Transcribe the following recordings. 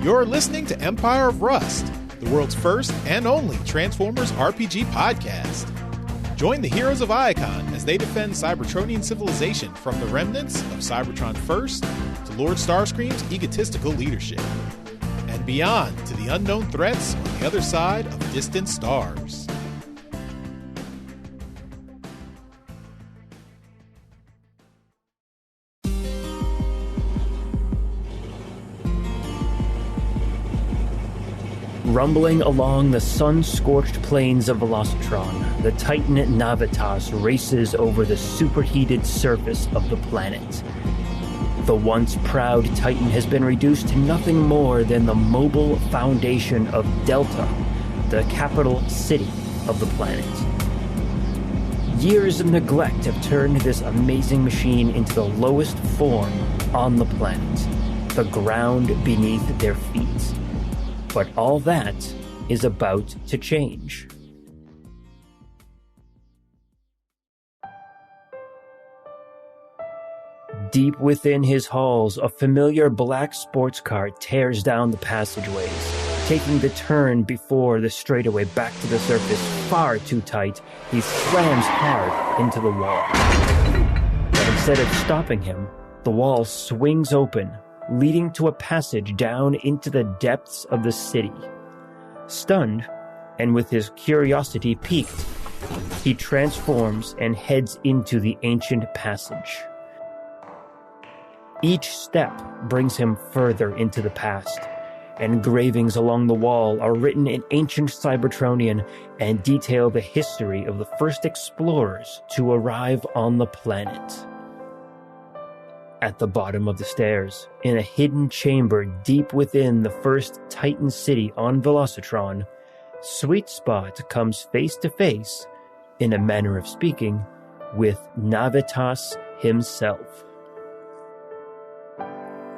You're listening to Empire of Rust, the world's first and only Transformers RPG podcast. Join the heroes of Iacon as they defend Cybertronian civilization from the remnants of Cybertron First to Lord Starscream's egotistical leadership, and beyond to the unknown threats on the other side of distant stars. Rumbling along the sun-scorched plains of Velocitron, the Titan Navitas races over the superheated surface of the planet. The once proud Titan has been reduced to nothing more than the mobile foundation of Delta, the capital city of the planet. Years of neglect have turned this amazing machine into the lowest form on the planet, the ground beneath their feet. But all that is about to change. Deep within his halls, a familiar black sports car tears down the passageways, taking the turn before the straightaway back to the surface far too tight. He slams hard into the wall. But instead of stopping him, the wall swings open, leading to a passage down into the depths of the city. Stunned, and with his curiosity piqued, he transforms and heads into the ancient passage. Each step brings him further into the past. Engravings along the wall are written in ancient Cybertronian and detail the history of the first explorers to arrive on the planet. At the bottom of the stairs, in a hidden chamber deep within the first Titan city on Velocitron, Sweet Spot comes face to face, in a manner of speaking, with Navitas himself.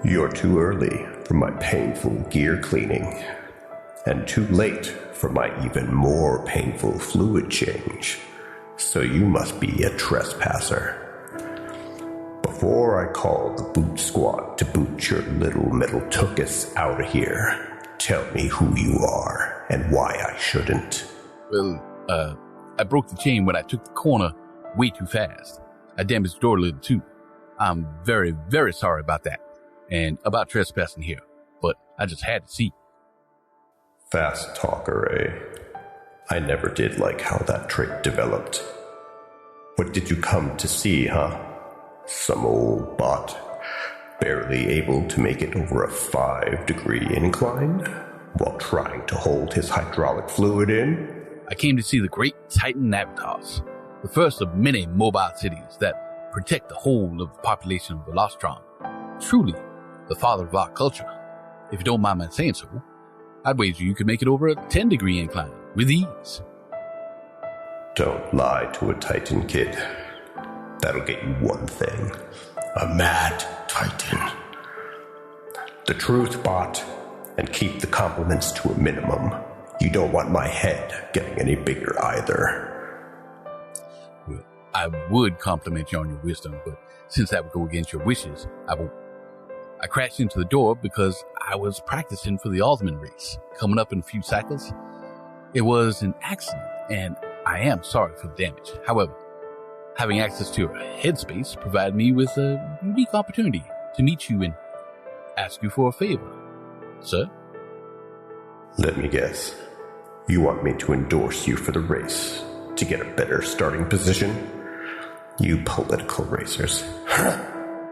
You're too early for my painful gear cleaning, and too late for my even more painful fluid change, so you must be a trespasser. Before I call the boot squad to boot your little metal tuchus out of here, tell me who you are and why I shouldn't. Well, I broke the chain when I took the corner way too fast. I damaged the door a little too. I'm very, very sorry about that. And about trespassing here. But I just had to see. Fast talker, eh? I never did like how that trait developed. What did you come to see, huh? Some old bot, barely able to make it over a 5-degree incline, while trying to hold his hydraulic fluid in? I came to see the great Titan Navitas, the first of many mobile cities that protect the whole of the population of Velocitron. Truly, the father of our culture. If you don't mind my saying so, I'd wager you could make it over a 10-degree incline, with ease. Don't lie to a Titan, kid. That'll get you one thing. A mad Titan. The truth, bot, and keep the compliments to a minimum. You don't want my head getting any bigger either. Well, I would compliment you on your wisdom, but since that would go against your wishes, I won't. I crashed into the door because I was practicing for the Alderman race, coming up in a few cycles. It was an accident, and I am sorry for the damage. However, having access to your headspace provided me with a unique opportunity to meet you and ask you for a favor. Sir? Let me guess. You want me to endorse you for the race to get a better starting position? You political racers.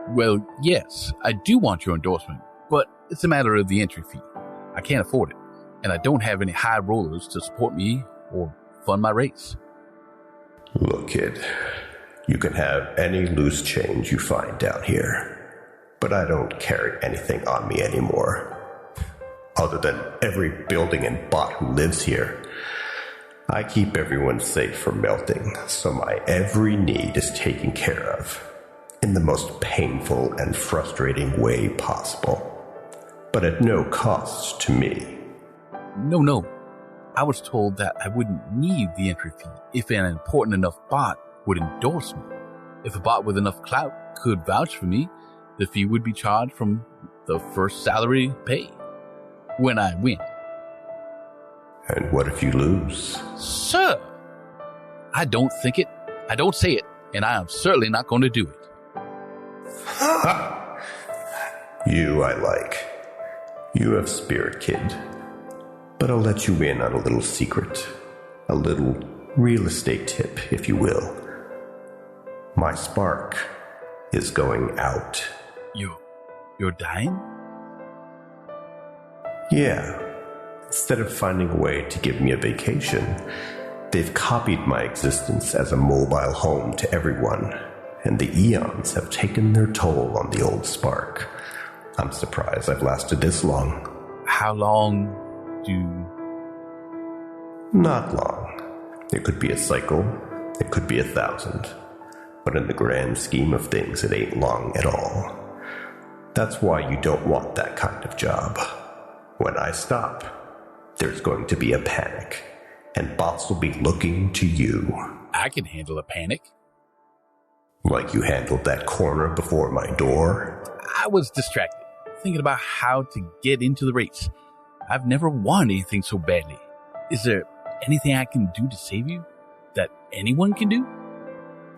Well, yes, I do want your endorsement, but it's a matter of the entry fee. I can't afford it, and I don't have any high rollers to support me or fund my race. Look, kid, you can have any loose change you find down here, but I don't carry anything on me anymore. Other than every building and bot who lives here, I keep everyone safe from melting, so my every need is taken care of. In the most painful and frustrating way possible, but at no cost to me. No. I was told that I wouldn't need the entry fee if an important enough bot would endorse me. If a bot with enough clout could vouch for me, the fee would be charged from the first salary pay. when I win. And what if you lose? Sir, I don't think it, I don't say it, and I am certainly not going to do it. You I like. You have spirit, kid. But I'll let you in on a little secret. A little real estate tip, if you will. My spark is going out. You're dying? Yeah. Instead of finding a way to give me a vacation, they've copied my existence as a mobile home to everyone, and the eons have taken their toll on the old spark. I'm surprised I've lasted this long. How long do... Not long. It could be a cycle, it could be 1,000. But in the grand scheme of things, it ain't long at all. That's why you don't want that kind of job. When I stop, there's going to be a panic, and bots will be looking to you. I can handle a panic. Like you handled that corner before my door? I was distracted, thinking about how to get into the race. I've never won anything so badly. Is there anything I can do to save you? That anyone can do?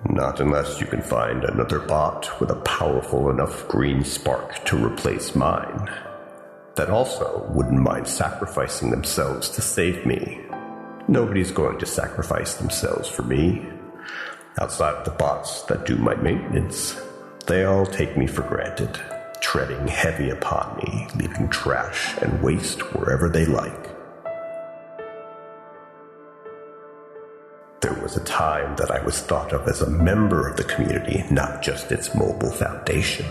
Not unless you can find another bot with a powerful enough green spark to replace mine. That also wouldn't mind sacrificing themselves to save me. Nobody's going to sacrifice themselves for me. Outside of the bots that do my maintenance, they all take me for granted, treading heavy upon me, leaving trash and waste wherever they like. There was a time that I was thought of as a member of the community, not just its mobile foundation.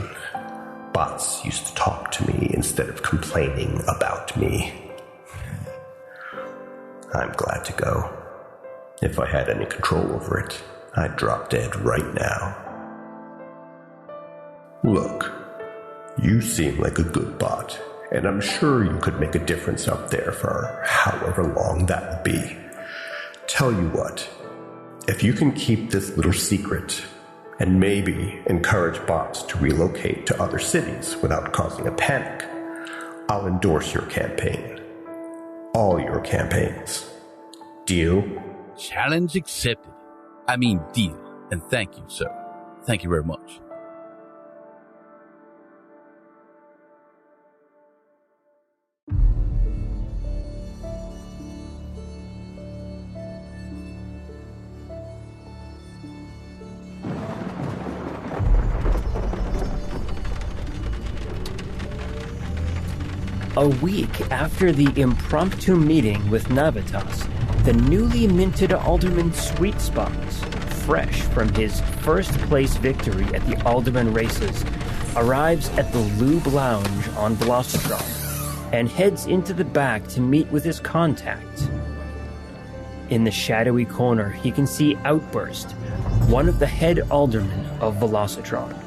Bots used to talk to me instead of complaining about me. I'm glad to go. If I had any control over it, I'd drop dead right now. Look, you seem like a good bot, and I'm sure you could make a difference up there for however long that would be. Tell you what, if you can keep this little secret, and maybe encourage bots to relocate to other cities without causing a panic, I'll endorse your campaign. All your campaigns. Deal? Challenge accepted. I mean deal. And thank you, sir. Thank you very much. A week after the impromptu meeting with Navitas, the newly minted Alderman Sweet Spots, fresh from his first-place victory at the Alderman races, arrives at the Lube Lounge on Velocitron and heads into the back to meet with his contact. In the shadowy corner, he can see Outburst, one of the head aldermen of Velocitron.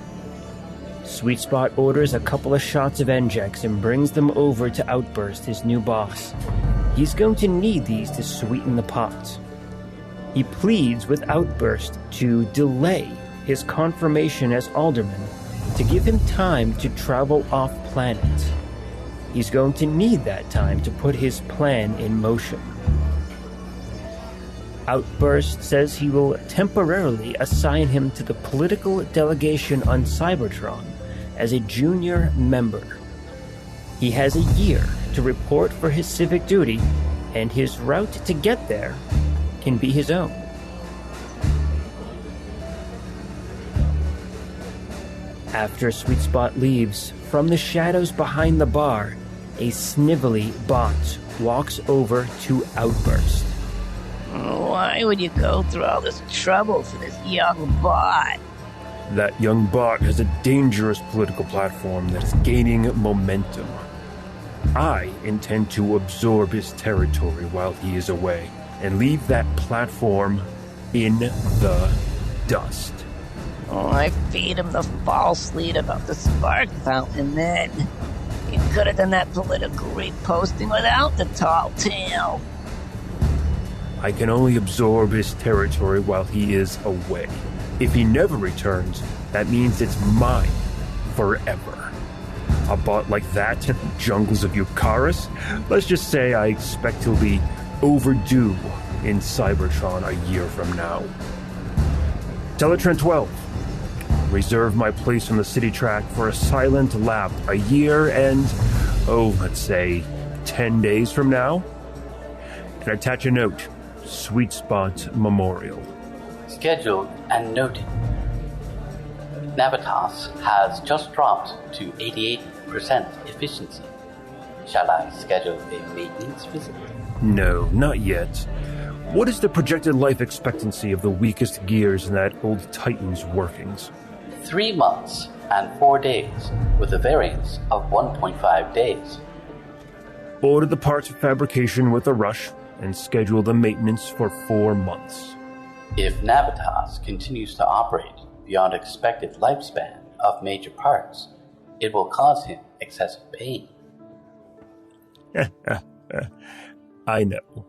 Sweet Spot orders a couple of shots of NGEX and brings them over to Outburst, his new boss. He's going to need these to sweeten the pot. He pleads with Outburst to delay his confirmation as alderman to give him time to travel off-planet. He's going to need that time to put his plan in motion. Outburst says he will temporarily assign him to the political delegation on Cybertron as a junior member. He has a year to report for his civic duty, and his route to get there can be his own. After Sweet Spot leaves, from the shadows behind the bar, a snivelly bot walks over to Outburst. Why would you go through all this trouble for this young bot? That young bot has a dangerous political platform that is gaining momentum. I intend to absorb his territory while he is away and leave that platform in the dust. Oh, I feed him the false lead about the spark fountain then. You could have done that political reposting without the tall tale. I can only absorb his territory while he is away. If he never returns, that means it's mine forever. A bot like that in the jungles of Eukaris? Let's just say I expect he'll be overdue in Cybertron a year from now. Teletran 12. Reserve my place on the city track for a silent lap a year and, let's say, 10 days from now. And attach a note. Sweet Spot Memorial. Scheduled and noted. Navitas has just dropped to 88% efficiency. Shall I schedule a maintenance visit? No, not yet. What is the projected life expectancy of the weakest gears in that old Titan's workings? 3 months and 4 days, with a variance of 1.5 days. Order the parts for fabrication with a rush, and schedule the maintenance for 4 months. If Navitas continues to operate beyond expected lifespan of major parts, it will cause him excessive pain. I know.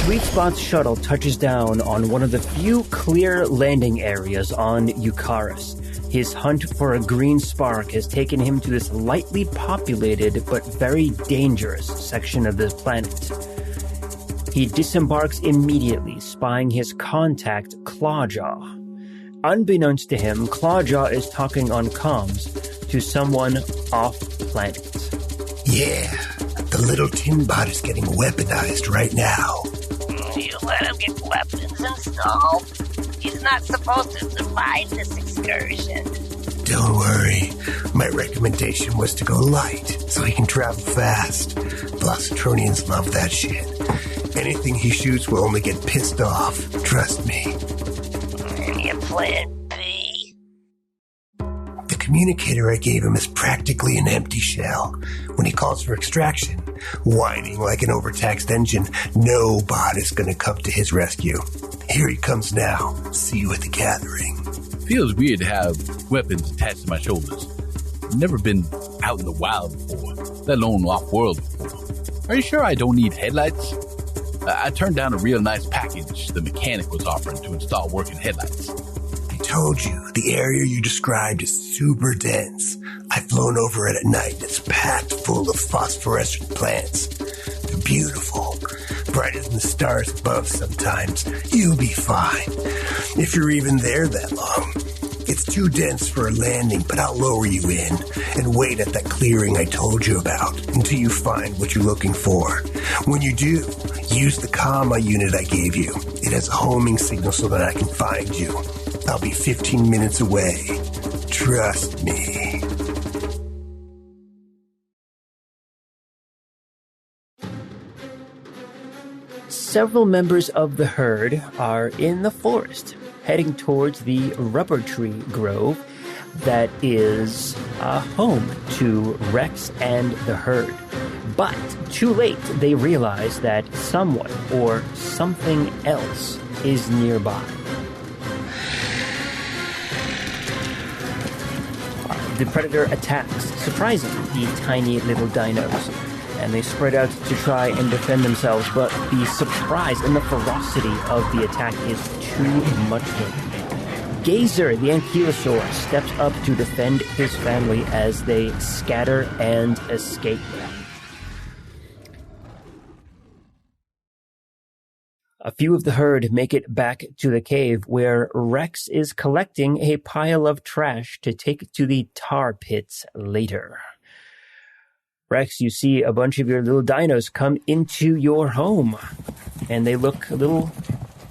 Sweet Spot's shuttle touches down on one of the few clear landing areas on Eukaris. His hunt for a green spark has taken him to this lightly populated but very dangerous section of the planet. He disembarks immediately, spying his contact, Clawjaw. Unbeknownst to him, Clawjaw is talking on comms to someone off-planet. Yeah, the little tin bot is getting weaponized right now. You let him get weapons installed? He's not supposed to survive this excursion. Don't worry. My recommendation was to go light, so he can travel fast. Velocitronians love that shit. Anything he shoots will only get pissed off. Trust me. Maybe a plan B. The communicator I gave him is practically an empty shell. When he calls for extraction, whining like an overtaxed engine, no bot is going to come to his rescue. Here he comes now. See you at the gathering. Feels weird to have weapons attached to my shoulders. Never been out in the wild before, let alone off-world before. Are you sure I don't need headlights? I turned down a real nice package the mechanic was offering to install working headlights. I told you, the area you described is super dense. I've flown over it at night. It's packed full of phosphorescent plants. They're beautiful, brighter than the stars above sometimes. You'll be fine, if you're even there that long. It's too dense for a landing, but I'll lower you in and wait at that clearing I told you about until you find what you're looking for. When you do, use the comma unit I gave you. It has a homing signal so that I can find you. I'll be 15 minutes away. Trust me. Several members of the herd are in the forest, heading towards the rubber tree grove that is a home to Rex and the herd. But too late, they realize that someone or something else is nearby. The predator attacks, surprising the tiny little dinos, and they spread out to try and defend themselves, but the surprise and the ferocity of the attack is too much for them. Gazer, the ankylosaur, steps up to defend his family as they scatter and escape. A few of the herd make it back to the cave where Rex is collecting a pile of trash to take to the tar pits later. Rex, you see a bunch of your little dinos come into your home, and they look a little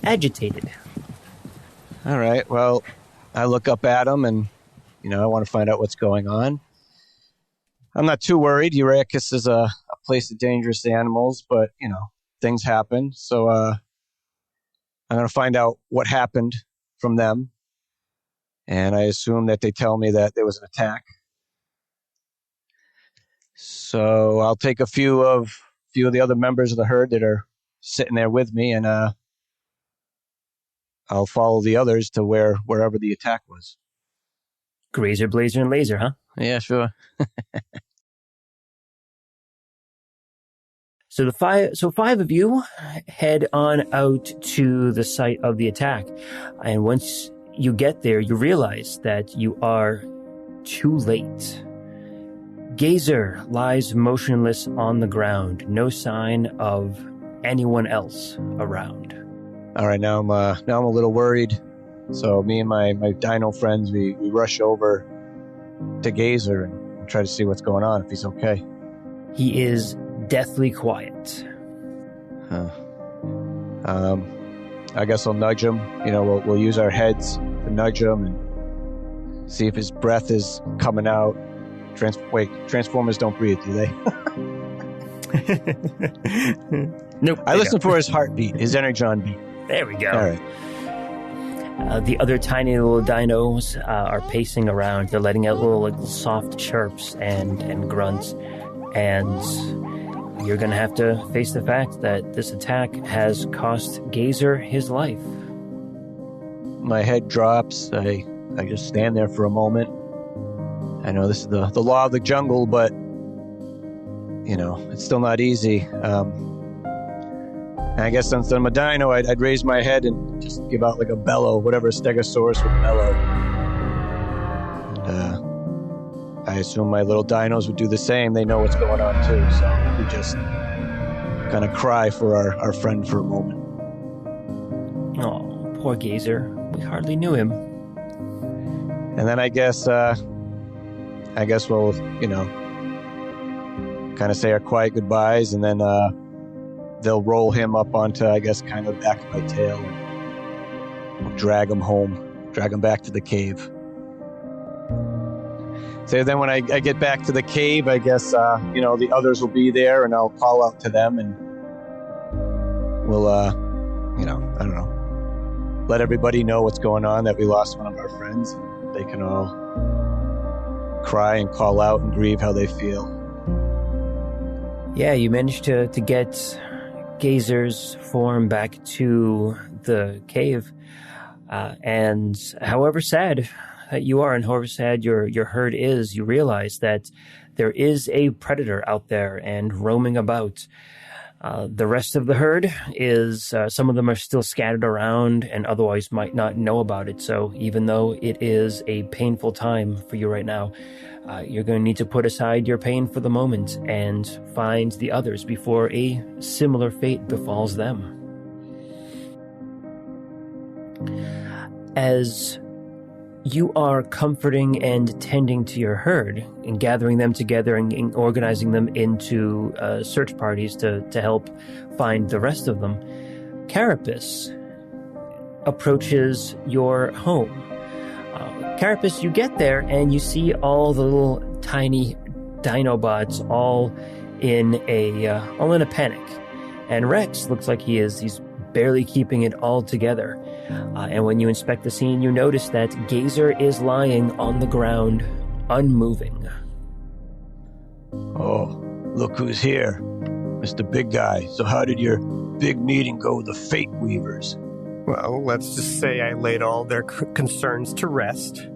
agitated. All right, well, I look up at them, and, I want to find out what's going on. I'm not too worried. Eukaris is a place of dangerous animals, but, things happen. So I'm going to find out what happened from them, and I assume that they tell me that there was an attack. So I'll take a few of the other members of the herd that are sitting there with me, and I'll follow the others to wherever the attack was. Grazer, Blazer, and Laser, huh? Yeah, sure. So five of you head on out to the site of the attack. And once you get there, you realize that you are too late. Gazer lies motionless on the ground, no sign of anyone else around. All right, now I'm a little worried. So me and my dino friends, we rush over to Gazer and try to see what's going on, if he's okay. He is deathly quiet. Huh. I guess I'll nudge him. We'll use our heads to nudge him and see if his breath is coming out. Transformers don't breathe, do they? Nope. I listen for his heartbeat, his energon beat. There we go. All right. The other tiny little dinos are pacing around. They're letting out little soft chirps and grunts. And you're going to have to face the fact that this attack has cost Gazer his life. My head drops. I just stand there for a moment. I know this is the law of the jungle, but, it's still not easy. I guess since I'm a dino, I'd raise my head and just give out like a bellow, whatever Stegosaurus would bellow. And I assume my little dinos would do the same. They know what's going on too, so we just kind of cry for our friend for a moment. Oh, poor Gazer. We hardly knew him. And then I guess we'll, kind of say our quiet goodbyes, and then they'll roll him up onto, I guess, kind of the back of my tail, and we'll drag him back to the cave. So then when I get back to the cave, I guess, the others will be there, and I'll call out to them, and we'll, I don't know, let everybody know what's going on, that we lost one of our friends, and they can all cry and call out and grieve how they feel. Yeah, you managed to get Gazer's form back to the cave. And however sad that you are and however sad your herd is, you realize that there is a predator out there and roaming about. The rest of the herd is, some of them are still scattered around and otherwise might not know about it. So even though it is a painful time for you right now, you're going to need to put aside your pain for the moment and find the others before a similar fate befalls them. As you are comforting and tending to your herd and gathering them together and organizing them into search parties to help find the rest of them, Carapace approaches your home. Carapace, you get there and you see all the little tiny Dinobots all in a panic. And Rex looks like he's barely keeping it all together. And when you inspect the scene, you notice that Gazer is lying on the ground, unmoving. Oh, look who's here. Mr. Big Guy. So how did your big meeting go with the Fate Weavers? Well, let's just say I laid all their concerns to rest.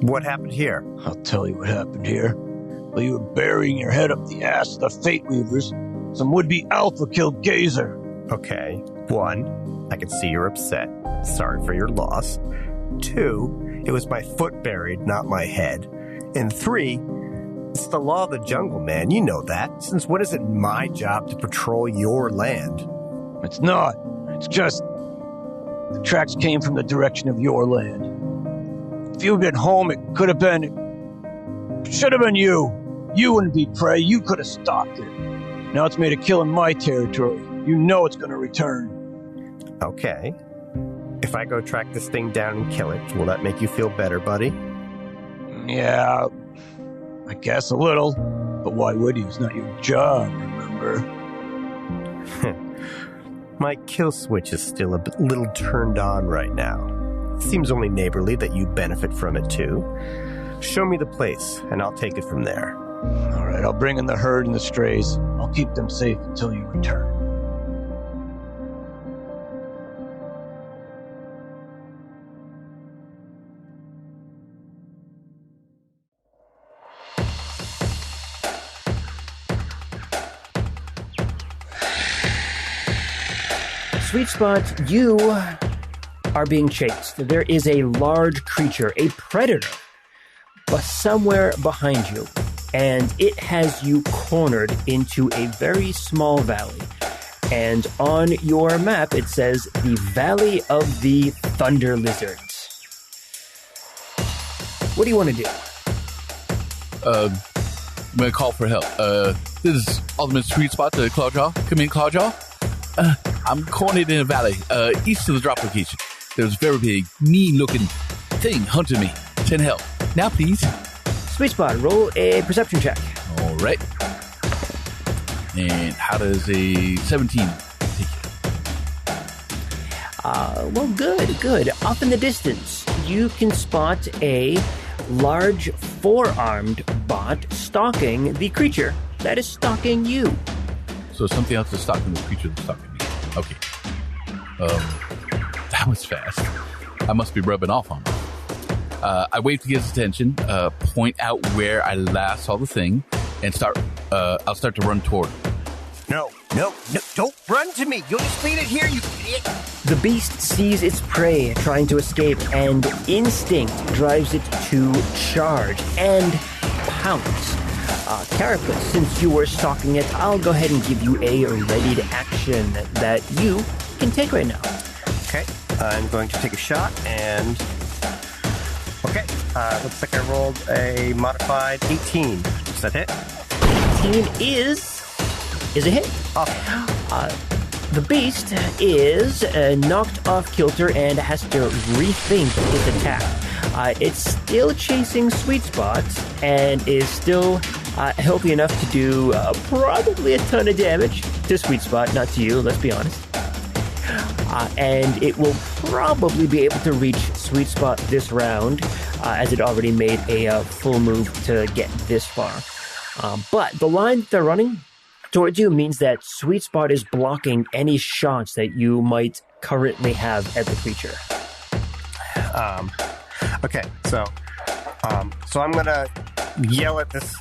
What happened here? I'll tell you what happened here. While you were burying your head up the ass of the Fate Weavers, some would-be alpha killed Gazer. Okay. 1, I can see you're upset. Sorry for your loss. 2, it was my foot buried, not my head. And 3, it's the law of the jungle, man. You know that. Since when is it my job to patrol your land? It's not. It's just the tracks came from the direction of your land. If you had been home, it should have been you. You wouldn't be prey. You could have stopped it. Now it's made a kill in my territory. You know it's going to return. Okay. If I go track this thing down and kill it, will that make you feel better, buddy? Yeah, I guess a little. But why would you? It's not your job, remember? My kill switch is still a little turned on right now. Seems only neighborly that you benefit from it too. Show me the place, and I'll take it from there. All right, I'll bring in the herd and the strays. I'll keep them safe until you return. Sweet Spot, you are being chased. There is a large creature, a predator, but somewhere behind you, and it has you cornered into a very small valley. And on your map, it says the Valley of the Thunder Lizards. What do you want to do? I'm going to call for help. This is Ultimate Sweet Spot to Clawjaw. Come in, Clawjaw. I'm cornered in a valley, east of the drop location. There's a very big, mean-looking thing hunting me. Send help. Now, please. Sweet Spot, roll a perception check. All right. And how does a 17 take it? Well, good. Up in the distance, you can spot a large four-armed bot stalking the creature that is stalking you. So something else is stalking the creature that's stalking me. Okay. That was fast. I must be rubbing off on him. I wait to get his attention, point out where I last saw the thing, and I'll start to run toward him. No, don't run to me. You'll just leave it here, you idiot. The beast sees its prey trying to escape, and instinct drives it to charge and pounce. Carapace, since you were stalking it, I'll go ahead and give you a ready to action that you can take right now. Okay, I'm going to take a shot, and... Okay, looks like I rolled a modified 18. Does that hit? 18 is a hit. Awesome. The beast is knocked off kilter and has to rethink its attack. It's still chasing Sweet Spot and is still healthy enough to do probably a ton of damage to Sweet Spot, not to you, let's be honest. And it will probably be able to reach Sweet Spot this round, as it already made a full move to get this far. But the line that they're running towards you means that Sweet Spot is blocking any shots that you might currently have at the creature. Okay, so I'm gonna yell at this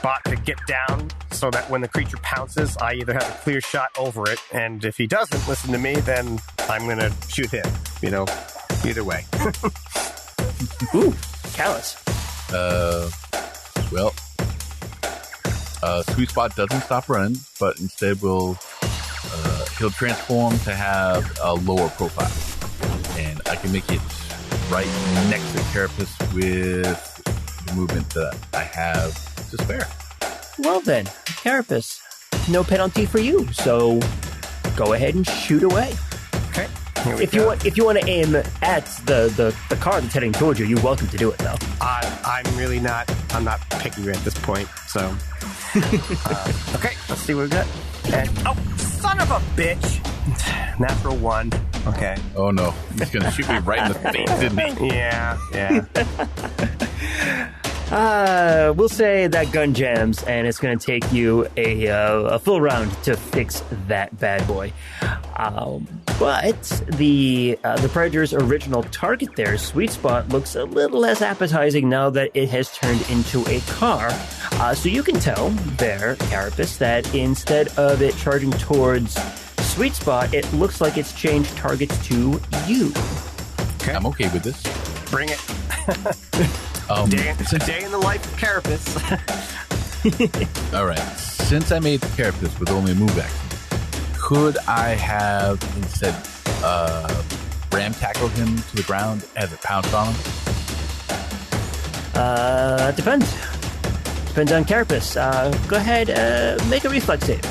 bot to get down so that when the creature pounces, I either have a clear shot over it, and if he doesn't listen to me, then I'm gonna shoot him. You know, either way. Ooh, callous. Well, Sweet Spot doesn't stop running, but instead he'll transform to have a lower profile, and I can make it right next to Carapace with the movement that I have to spare. Well then, Carapace, no penalty for you, so go ahead and shoot away. Okay. If you want to aim at the car that's heading towards you, you're welcome to do it though. I'm not picky at this point, so. Okay, let's see what we got. And, son of a bitch! Natural 1. Okay. Oh no, he's gonna shoot me right in the face, isn't he? Yeah. We'll say that gun jams, and it's going to take you a full round to fix that bad boy. But the Predator's original target there, Sweet Spot, looks a little less appetizing now that it has turned into a car. So you can tell there, Carapace, that instead of it charging towards Sweet Spot, it looks like it's changed targets to you. Okay. I'm okay with this. Bring it. It's a day in the life of Carapace. All right. Since I made Carapace with only a move action, could I have instead ram tackled him to the ground as it pounced on him? Depends. Depends on Carapace. Go ahead, make a reflex save.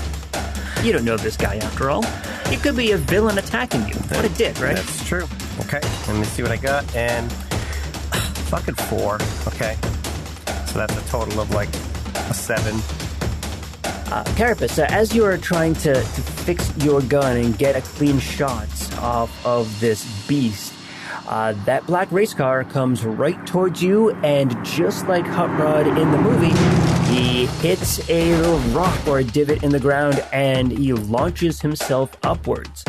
You don't know this guy after all. He could be a villain attacking you. What a dick, right? That's true. Okay, let me see what I got. And fucking 4. Okay. So that's a total of like a 7. Carapace, as you are trying to fix your gun and get a clean shot off of this beast, that black race car comes right towards you, and just like Hot Rod in the movie, he hits a little rock or a divot in the ground, and he launches himself upwards,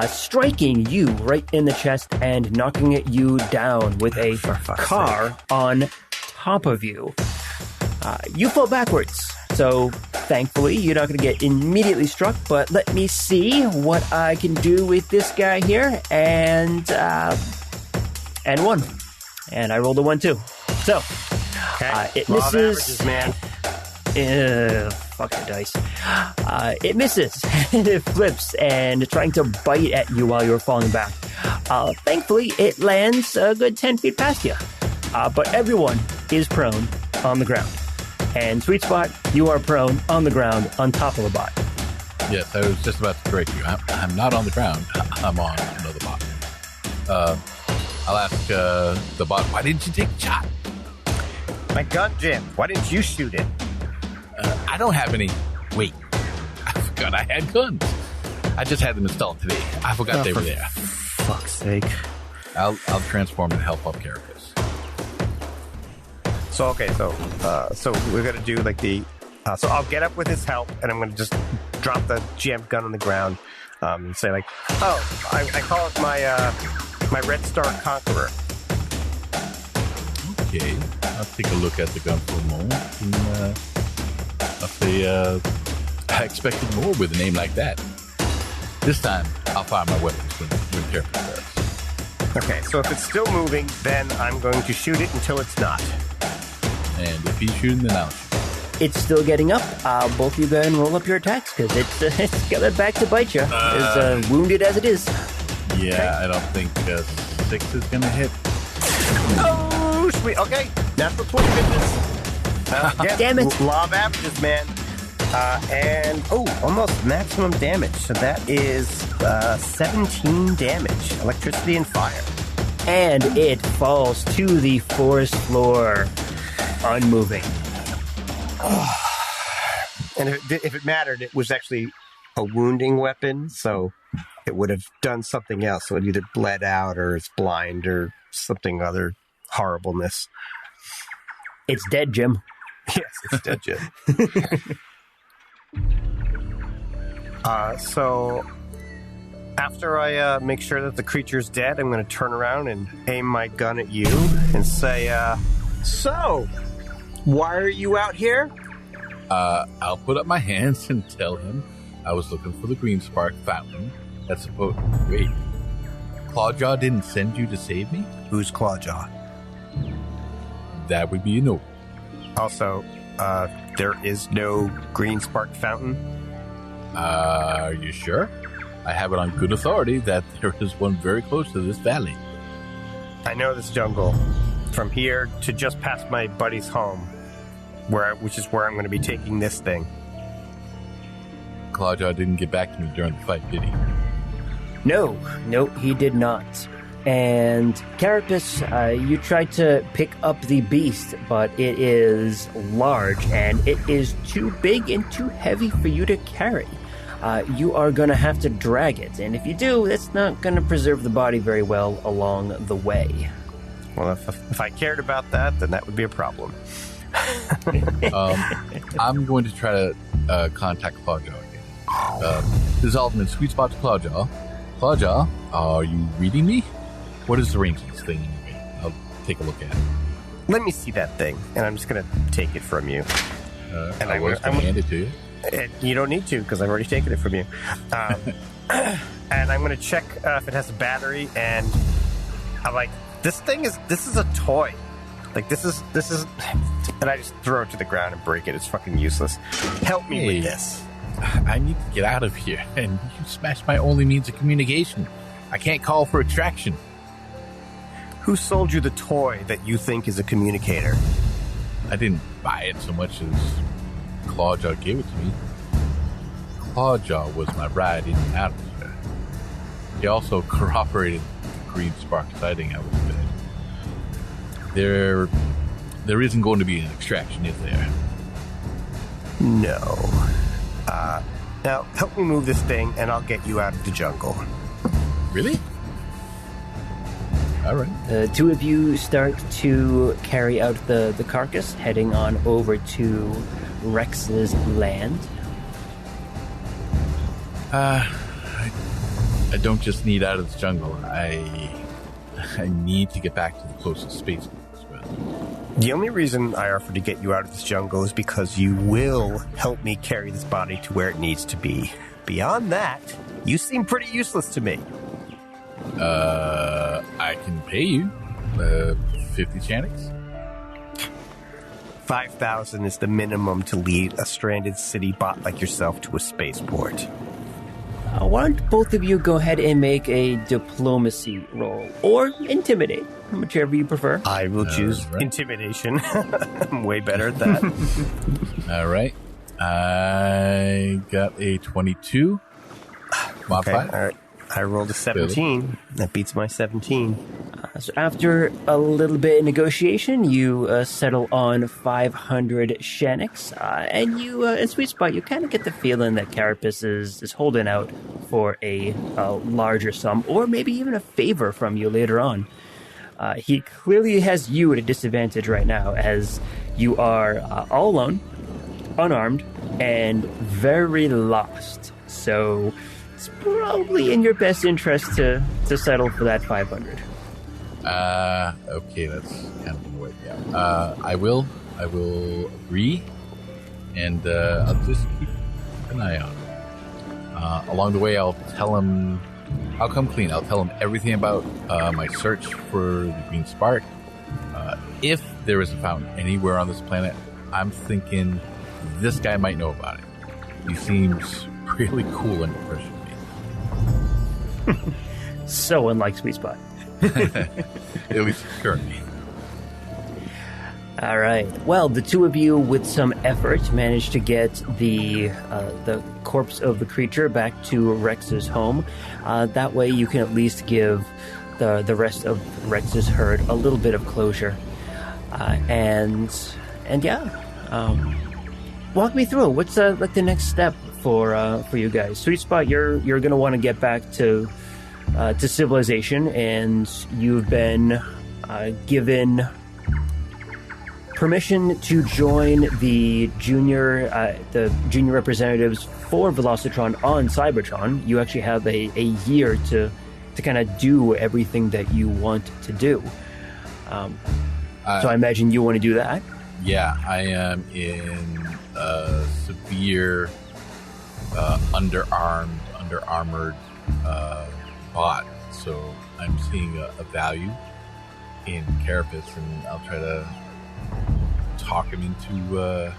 striking you right in the chest and knocking you down with a car on top of you. You fall backwards So, thankfully, you're not going to get immediately struck, but let me see what I can do with this guy here. And 1. And I rolled a 1, too. So, it Law of misses. averages, man. Fuck the dice. It misses. It flips and trying to bite at you while you're falling back. Thankfully, it lands a good 10 feet past you. But everyone is prone on the ground. And Sweet Spot, you are prone on the ground on top of a bot. Yes, I was just about to correct you. I'm not on the ground. I'm on another bot. I'll ask the bot, why didn't you take the shot? My gun jammed. Why didn't you shoot it? I don't have any. Wait, I forgot I had guns. I just had them installed today. I forgot they were there. Fuck's sake. I'll transform and help up Carapace. So we're gonna do like the. So I'll get up with his help, and I'm gonna just drop the jammed gun on the ground, and say like, "Oh, I call it my Red Star Conqueror." Okay, I'll take a look at the gun for a moment. And, I'll say, I expected more with a name like that. This time, I'll fire my weapons when Carapace does. Okay, so if it's still moving, then I'm going to shoot it until it's not. And if he's shooting, then I'll shoot. It's still getting up. Both of you go ahead and roll up your attacks because it's coming back to bite you. As wounded as it is. Yeah, okay. I don't think 6 is going to hit. Oh, sweet. Okay, natural 20 bitches. Damn it. Law of averages, man. And almost maximum damage. So that is 17 damage. Electricity and fire. And it falls to the forest floor, unmoving. And if it mattered, it was actually a wounding weapon, so it would have done something else. So it either bled out or it's blind or something other horribleness. It's dead, Jim. Yes, it's dead, Jim. So after I make sure that the creature's dead, I'm going to turn around and aim my gun at you and say, so, why are you out here? I'll put up my hands and tell him I was looking for the green spark fountain. That's supposed... Wait. Clawjaw didn't send you to save me? Who's Clawjaw? That would be a no. Also, there is no green spark fountain? Are you sure? I have it on good authority that there is one very close to this valley. I know this jungle. From here to just past my buddy's home, which is where I'm going to be taking this thing. Clawjaw didn't get back to me during the fight, did he? No, he did not. And Carapace, you tried to pick up the beast, but it is large and it is too big and too heavy for you to carry. You are going to have to drag it, and if you do, that's not going to preserve the body very well along the way. Well, if I cared about that, then that would be a problem. I'm going to try to contact Clawjaw again. This is Ultimate Sweet Spot to Clawjaw. Clawjaw, are you reading me? What is the range of this thing anyway? I'll take a look at it. Let me see that thing, and I'm just going to take it from you. And I was going to hand it to you. You don't need to, because I've already taken it from you. And I'm going to check if it has a battery, and I'm like, this is a toy. Like, this is, and I just throw it to the ground and break it. It's fucking useless. Help me with this. I need to get out of here, and you smashed my only means of communication. I can't call for extraction. Who sold you the toy that you think is a communicator? I didn't buy it so much as Clawjaw gave it to me. Clawjaw was my ride in and out of here. He also corroborated the green spark sighting I was dead. There isn't going to be an extraction, is there? No. Now, help me move this thing, and I'll get you out of the jungle. Really? All right. The two of you start to carry out the carcass, heading on over to Rex's land. I don't just need out of this jungle. I need to get back to the closest space as well. The only reason I offered to get you out of this jungle is because you will help me carry this body to where it needs to be. Beyond that, you seem pretty useless to me. I can pay you 50 Chanics. 5,000 is the minimum to lead a stranded city bot like yourself to a spaceport. Why don't both of you go ahead and make a diplomacy roll, or intimidate, whichever you prefer. I will choose intimidation. I'm way better at that. All right. I got a 22. Okay, all right. I rolled a 17. That beats my 17. So after a little bit of negotiation, you settle on 500 Chanics, and you, in Sweet Spot, you kind of get the feeling that Carapace is holding out for a larger sum, or maybe even a favor from you later on. He clearly has you at a disadvantage right now, as you are all alone, unarmed, and very lost. So it's probably in your best interest to settle for that 500. Okay, that's kind of the way. Yeah. I will agree, and I'll just keep an eye on him. Along the way, I'll come clean. I'll tell him everything about my search for the Green Spark. If there is a fountain anywhere on this planet, I'm thinking this guy might know about it. He seems really cool and impressive. So unlike Sweet Spot. At least currently. All right. Well, the two of you, with some effort, managed to get the corpse of the creature back to Rex's home. That way, you can at least give the rest of Rex's herd a little bit of closure. And yeah, walk me through. What's like the next step for you guys? Sweet Spot, you're going to want to get back to civilization, and you've been given permission to join the junior representatives for Velocitron on Cybertron. You actually have a year to kind of do everything that you want to do. So I imagine you want to do that. Yeah, I am in severe under-armored bot, so I'm seeing a value in Carapace, and I'll try to talk him into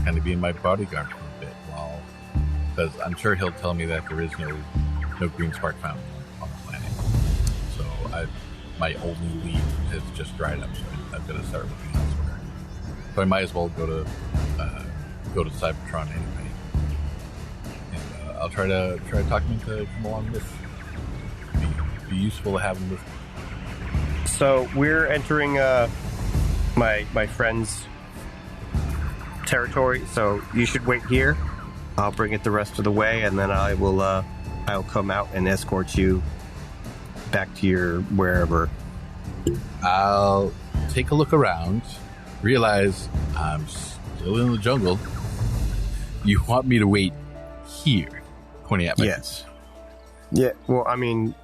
kind of being my bodyguard for a bit, because I'm sure he'll tell me that there is no Green Spark fountain on the planet. So my only lead has just dried up, so I've got to start looking elsewhere. So I might as well go to Cybertron anyway, and I'll try to talk him into come along with. Be useful to have him with. So we're entering my friend's territory, so you should wait here. I'll bring it the rest of the way, and then I'll come out and escort you back to your wherever. I'll take a look around, realize I'm still in the jungle. You want me to wait here, pointing at my Yes. Yeah, well, I mean,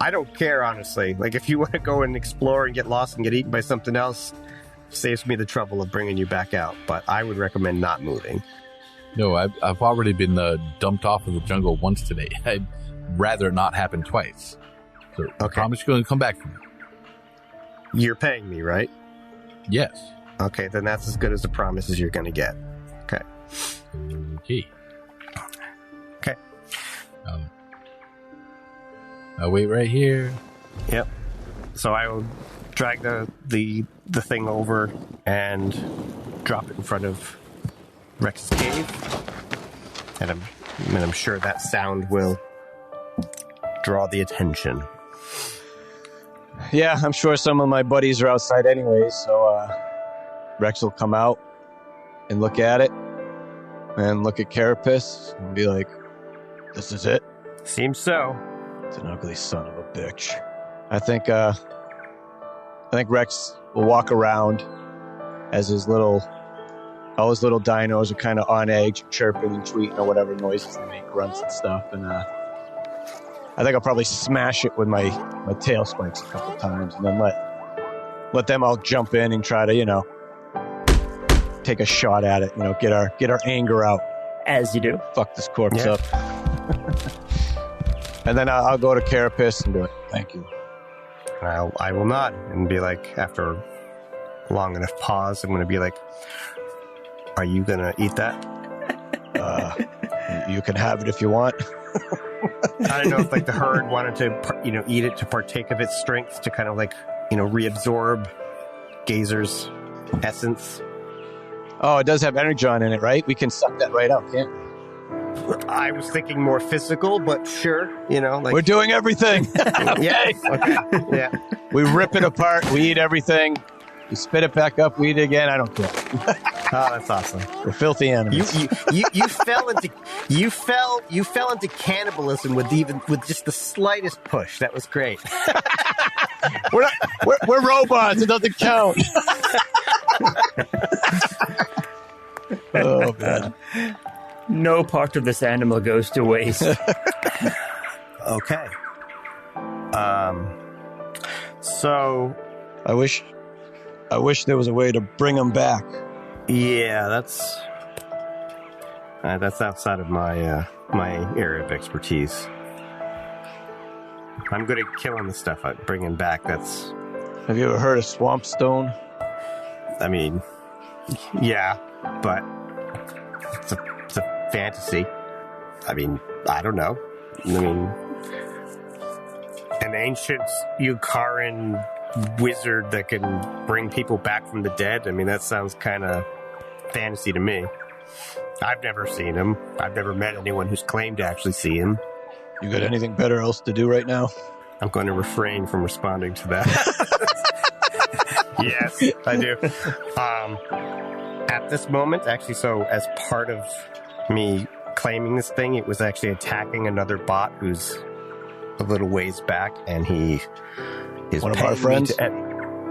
I don't care, honestly. Like, if you want to go and explore and get lost and get eaten by something else, saves me the trouble of bringing you back out. But I would recommend not moving. No, I've already been dumped off of the jungle once today. I'd rather it not happen twice. So I promise you're going to come back for me. You're paying me, right? Yes. Okay, then that's as good as the promises you're going to get. Okay. Okay. Okay. I'll wait right here. Yep. So I will drag the thing over and drop it in front of Rex's cave, and I'm sure that sound will draw the attention. Yeah, I'm sure some of my buddies are outside anyways, so Rex will come out and look at it, and look at Carapace and be like, "This is it." Seems so. It's an ugly son of a bitch. I think Rex will walk around as all his little dinos are kind of on edge, chirping and tweeting or whatever noises they make, grunts and stuff. And I think I'll probably smash it with my tail spikes a couple times, and then let them all jump in and try to, take a shot at it. Get our anger out. As you do. Fuck this corpse up. And then I'll go to Carapace and be like, thank you. I will nod and be like, after a long enough pause, I'm going to be like, are you going to eat that? You can have it if you want. I don't know if the herd wanted to, eat it to partake of its strength to kind of reabsorb Gazer's essence. Oh, it does have Energon in it, right? We can suck that right out, can't we? I was thinking more physical, but sure, We're doing everything. Okay. Yeah. We rip it apart. We eat everything. We spit it back up. We eat it again. I don't care. Oh, that's awesome. We're filthy animals. You fell into cannibalism with just the slightest push. That was great. We're robots. It doesn't count. Oh man. No part of this animal goes to waste. Okay. So I wish there was a way to bring them back. Yeah, that's outside of my area of expertise. I'm good at killing the stuff. Bringing back. Have you ever heard of Swamp Stone? I mean, yeah, but it's a fantasy. I mean, I don't know. An ancient Eukaris wizard that can bring people back from the dead. That sounds kind of fantasy to me. I've never seen him. I've never met anyone who's claimed to actually see him. You got anything better else to do right now? I'm going to refrain from responding to that. Yes, I do. At this moment, actually, so as part of me claiming this thing, it was actually attacking another bot who's a little ways back, and he is one of our friends.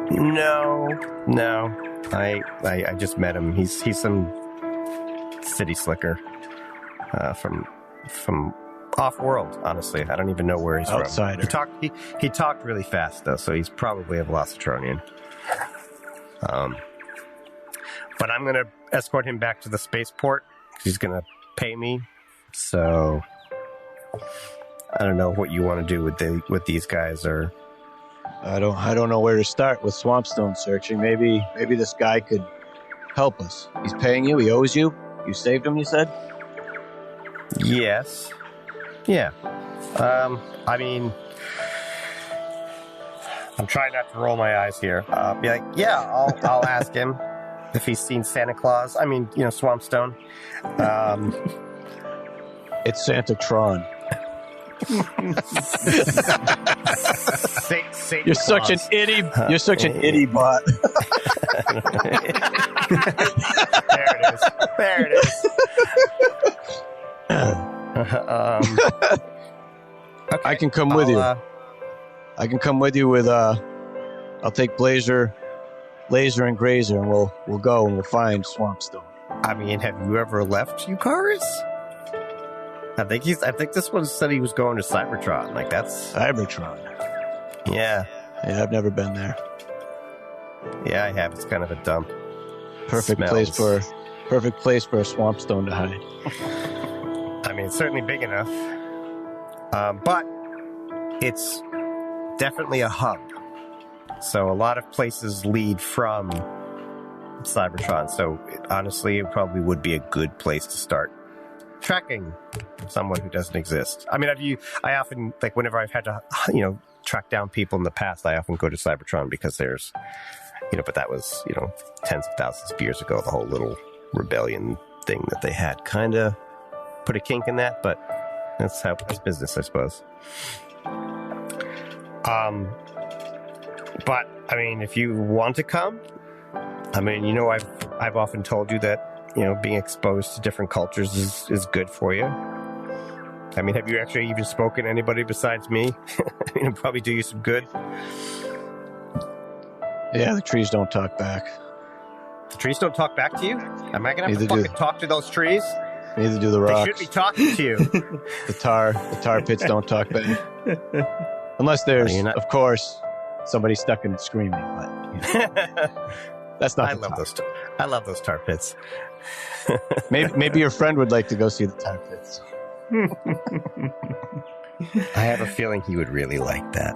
No. I just met him. He's some city slicker from off world. Honestly, I don't even know where he's Outsider. from. He talked really fast though, so he's probably a Velocitronian. But I'm gonna escort him back to the spaceport. He's gonna pay me. So I don't know what you want to do with these guys, or I don't know where to start with Swampstone searching. Maybe this guy could help us. He's paying you. He owes you. You saved him, you said? Yes. Yeah. I'm trying not to roll my eyes here. Be like, yeah, I'll ask him if he's seen Santa Claus. Swampstone. It's Santa-tron. Saint You're such an itty. You're such an itty bot. There it is. Okay, I can come with you. I can come with you with. I'll take Blazer, Laser, and Grazer, and we'll go and we'll find Swampstone. Have you ever left Eukaris? I think this one said he was going to Cybertron. That's Cybertron. Yeah, I've never been there. Yeah, I have. It's kind of a dump. Perfect place for a Swampstone to hide. It's certainly big enough, but it's definitely a hub. So a lot of places lead from Cybertron. So honestly, it probably would be a good place to start tracking someone who doesn't exist. I often, whenever I've had to, track down people in the past, I often go to Cybertron because there's, but that was, tens of thousands of years ago, the whole little rebellion thing that they had kind of put a kink in that, but that's business, I suppose. But, if you want to come, I've often told you that, being exposed to different cultures is good for you. Have you actually even spoken to anybody besides me? It'll probably do you some good. Yeah, the trees don't talk back. The trees don't talk back to you? Am I going to have to fucking talk to those trees? Neither do the rocks. They should be talking to you. The tar pits don't talk back. Unless there's, of course, somebody stuck in it screaming. But that's not. I love those tar pits. maybe your friend would like to go see the tar pits. I have a feeling he would really like that.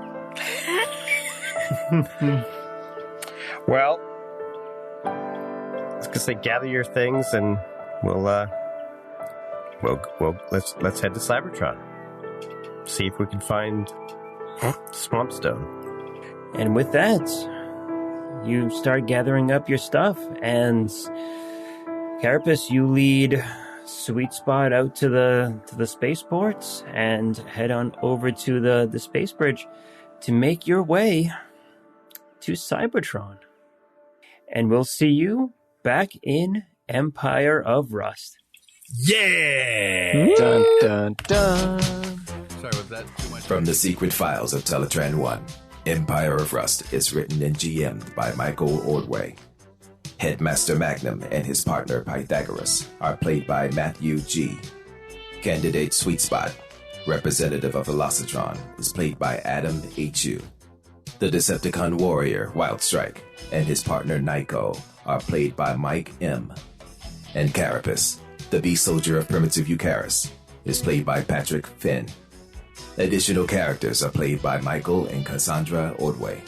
Well, I was gonna say, gather your things and we'll let's head to Cybertron. See if we can find Swampstone. And with that, you start gathering up your stuff, and Carapace, you lead Sweet Spot out to the spaceports and head on over to the space bridge to make your way to Cybertron. And we'll see you back in Empire of Rust. Yeah! Dun, dun, dun. Sorry, was that too much? From the Secret Files of Teletran 1, Empire of Rust is written and GM'd by Michael Ordway. Headmaster Magnum and his partner Pythagoras are played by Matthew G. Candidate Sweet Spot, representative of Velocitron, is played by Adam H.U. The Decepticon warrior Wild Strike and his partner Nyko are played by Mike M. And Carapace, the beast soldier of primitive Eukaris, is played by Patrick Finn. Additional characters are played by Michael and Cassandra Ordway.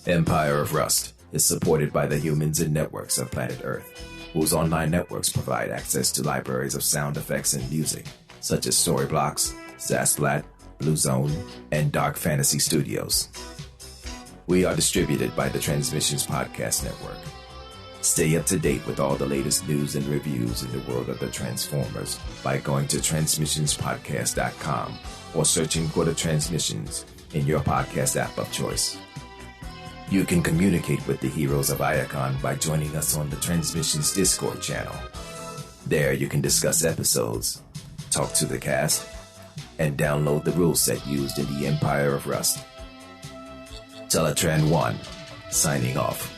Empire of Rust is supported by the humans and networks of planet Earth, whose online networks provide access to libraries of sound effects and music, such as Storyblocks, Zasplat, Blue Zone, and Dark Fantasy Studios. We are distributed by the Transmissions Podcast Network. Stay up to date with all the latest news and reviews in the world of the Transformers by going to transmissionspodcast.com or searching for the Transmissions in your podcast app of choice. You can communicate with the heroes of Iacon by joining us on the Transmissions Discord channel. There you can discuss episodes, talk to the cast, and download the rule set used in the Empire of Rust. Teletran 1, signing off.